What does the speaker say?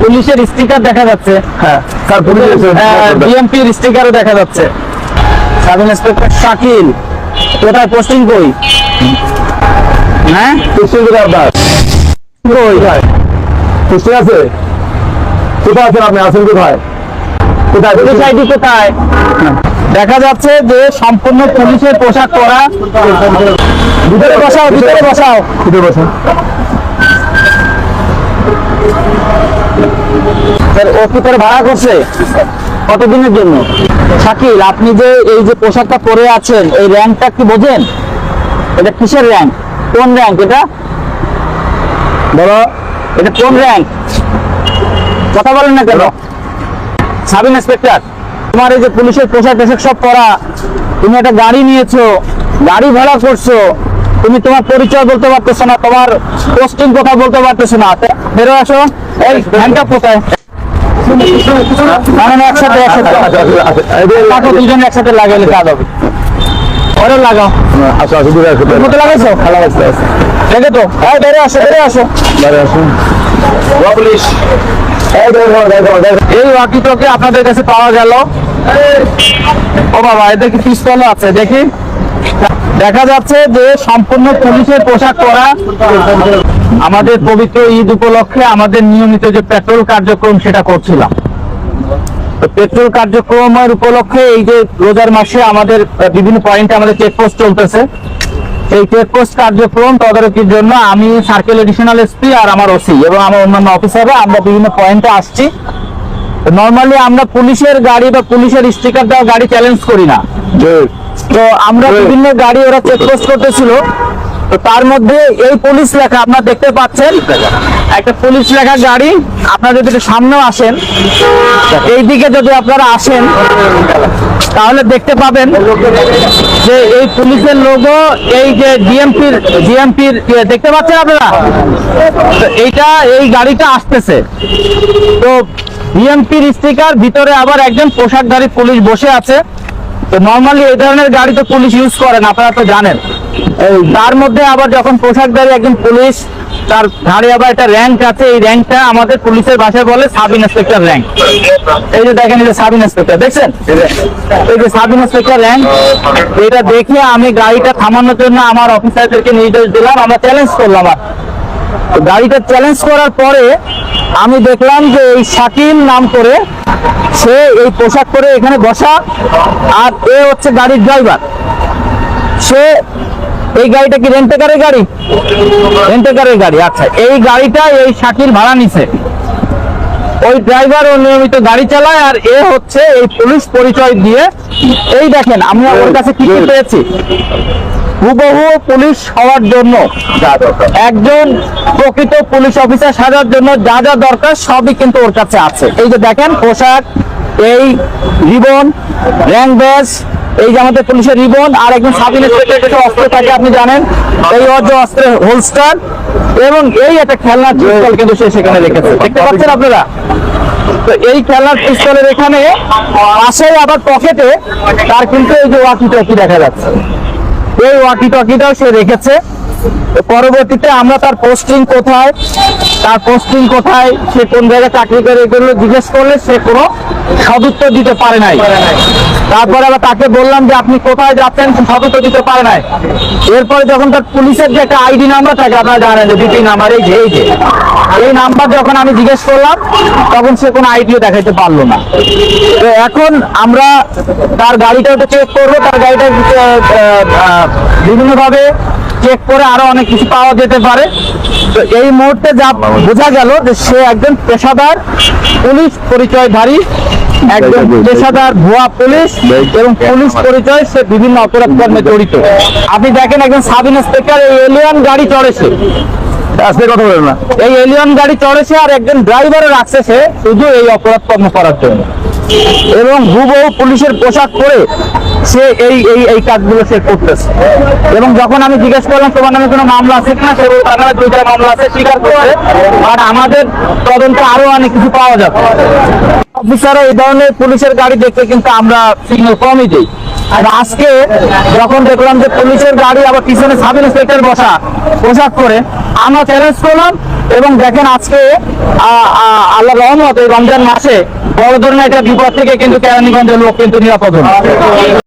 পুলিশের স্টিকার দেখা যাচ্ছে। হ্যাঁ স্যার, বিএমপির স্টিকারও দেখা যাচ্ছে। সাব ইন্সপেক্টর শাকিল কোথায় পোস্টিং কই? হ্যাঁ পোস্টিং কোথায় আপনার? কই পোস্টিং আছে? কোথায় আছেন আপনি? আছেন কোথায়? কোথায় পুলিশ আইডি কোথায়? দেখা যাচ্ছে যে সম্পূর্ণ পুলিশের পোশাক পরা। ভিতরে বসাও, ভিতরে বসাও। ভিতরে বসেন। ও কি তোর ভাড়া করছে? কতদিনের জন্য? শাকিল, আপনি যে এই যে পোশাকটা পরে আছেন, এই র্যাঙ্কটা কি বোঝেন? এটা কিসের র্যাঙ্ক? কোন র্যাঙ্ক এটা? বলো, এটা কোন র্যাঙ্ক? কথা বলেন না কেন? সাব ইন্সপেক্টর, তোমার এই যে পুলিশের পোশাক সব পরা, তুমি একটা গাড়ি নিয়েছো, গাড়ি ভাড়া করছো, তুমি তোমার পরিচয় বলতে পারতেছো না, তোমার পোস্টিং কথা বলতে পারতেছো না। বেরো আসো। এই ভ্যানটা কোথায়? একসাথে দুজন একসাথে লাগাইলে কাজ হবে। ওরে লাগাও। কোথায় লাগাইছো? দেখে তো। বেড়ে আসো, বেড়ে আসো। পুলিশ এই ওয়াকিটকে আপনাদের কাছে পাওয়া গেল। ও বাবা, এদের কি পিস্তলও আছে? দেখি। দেখা যাচ্ছে যে সম্পূর্ণ পুলিশের পোশাক পরা। আমাদের পবিত্র ঈদ উপলক্ষে আমাদের নিয়মিত যে পেট্রোল কার্যক্রম সেটা করছিলাম। পেট্রোল কার্যক্রমের উপলক্ষে এই যে রোজার মাসে আমাদের বিভিন্ন পয়েন্টে আমাদের চেকপোস্ট চলতেছে। এই চেকপোস্ট কার্যক্রম তদারকির জন্য আমি সার্কেল এডিশনাল এসপি আর আমার ওসি এবং আমার অন্যান্য অফিসাররা আমরা বিভিন্ন পয়েন্টে আসছি। নর্মালি আমরা পুলিশের গাড়ি বা পুলিশের স্টিকার দেওয়া গাড়ি চ্যালেঞ্জ করি না। তো আমরা বিভিন্ন গাড়ি ওরা চেকপোস্ট করতেছিল, তো তার মধ্যে এই পুলিশ লেখা আপনারা দেখতে পাচ্ছেন, একটা পুলিশ লেখা গাড়ি। আপনারা যদি সামনেও আসেন, এই দিকে যদি আপনারা আসেন তাহলে দেখতে পাবেন যে এই পুলিশের লোগো, এই যে জিএমপির দেখতে পাচ্ছেন আপনারা, এইটা এই গাড়িটা আসতেছে। তো জিএমপির স্টিকার, ভিতরে আবার একজন পোশাকধারী পুলিশ বসে আছে। তো নর্মালি এই ধরনের গাড়ি তো পুলিশ ইউজ করেন, আপনারা তো জানেন। তার মধ্যে আবার যখন পোশাকধারী একজন পুলিশ, তার ঘাড়ে আবার একটা র্যাঙ্ক আছে, এই র্যাঙ্কটা আমাদের পুলিশের ভাষায় বলে সাব ইন্সপেক্টর র্যাঙ্ক। এই যে দেখেন, এই যে সাব ইন্সপেক্টর দেখছেন, এই যে সাব ইন্সপেক্টর র্যাঙ্ক। এটা দেখে আমি গাড়িটা থামানোর জন্য আমার অফিসারদেরকে নির্দেশ দিলাম, আমরা চ্যালেঞ্জ করলাম। গাড়িটা চ্যালেঞ্জ করার পরে আমি দেখলাম যে এই শাকিল নাম করে সে এই পোশাক পরে এখানে বসা, আর এ হচ্ছে গাড়ির ড্রাইভার। সে এই গাড়িটা কি রেন্টেকারের গাড়ি? রেন্টেকারের গাড়ি। আচ্ছা, এই গাড়িটা এই শাকিল ভাড়া নিছে। ওই ড্রাইভার ও নিয়মিত গাড়ি চালায়, আর এ হচ্ছে এই পুলিশ পরিচয় দিয়ে। এই দেখেন, আমি ওর কাছে কি পেয়েছি। হুবহু পুলিশ হওয়ার জন্য, একজন প্রকৃত পুলিশ অফিসার সাজার জন্য যা যা দরকার সবই কিন্তু ওর কাছে আছে। এই যে দেখেন পোশাক, এই রিবন, র্যাঙ্ক ব্যাজ, এই যে আমাদের পুলিশের রিবন, আর একজন সাব ইন্সপেক্টর অস্ত্র থাকে আপনি জানেন, এই যে অস্ত্রের হোলস্টার, এবং এই একটা খেলনার পিস্তল কিন্তু সে সেখানে রেখেছে। দেখতে পাচ্ছেন আপনারা? তো এই খেলনার পিস্তলের এখানে পাশেই আবার পকেটে তার কিন্তু এই যে ওয়াকি টকি দেখা যাচ্ছে। এই ওয়াকি টকিটাও সে রেখেছে। পরবর্তীতে আমরা তার পোস্টিং কোথায়, সে কোন জায়গায় চাকরি করে, এগুলো জিজ্ঞেস করলে সে কোনো সদুত্তর দিতে পারে নাই। তারপরে আবার তাকে বললাম যে আপনি কোথায় যাচ্ছেন, সদুত্তর দিতে পারে নাই। এরপরে যখন তার পুলিশের যে একটা আইডি নাম্বার থাকে, আপনারা জানেন যে ডিটি নাম্বার, এই নাম্বার যখন আমি জিজ্ঞেস করলাম, তখন সে কোনো আইডিও দেখাইতে পারলো না। তো এখন আমরা তার গাড়িটা চেক করবো, তার গাড়িটা বিভিন্নভাবে চেক করে আরো অনেক কিছু পাওয়া যেতে পারে। তো এই মুহূর্তে যা বোঝা গেল যে সে একজন পেশাদার পুলিশ পরিচয়ধারী, একজন পেশাদার ভুয়া পুলিশ, এবং পুলিশ পরিচয় সে বিভিন্ন অপরাধ কর্মে জড়িত। আপনি দেখেন, একজন সাব ইন্সপেক্টর এই এলিয়ন গাড়ি চড়েছে, কথা বলেন না, এই এলিয়ন গাড়ি চড়েছে, আর একজন ড্রাইভারও রাখছে সে শুধু এই অপরাধ কর্ম করার জন্য, এবং হুবহু পুলিশের পোশাক পরে সে এই কাজগুলো সে করতেছে। এবং যখন আমি জিজ্ঞেস করলাম তোমার নামে কোনো মামলা আছে কিনা, সে বলতে আমার 2টা মামলা আছে, স্বীকার করছে। আর আমাদের তদন্তে আরো অনেক কিছু পাওয়া যাবে। অফিসাররা এই ধরনের পুলিশের গাড়ি দেখতে কিন্তু আমরা সিগন্যাল কমই দিই। আর আজকে যখন দেখলাম যে পুলিশের গাড়ি আবার পিছনে সাব ইন্সপেক্টর বসা পোশাক করে, আমরা চ্যালেঞ্জ করলাম। এবং দেখেন আজকে আল্লাহ রহমত এই রমজান মাসে বড় ধরনের একটা বিপদ থেকে কিন্তু কেরানীগঞ্জের লোক কিন্তু নিরাপদ হলো।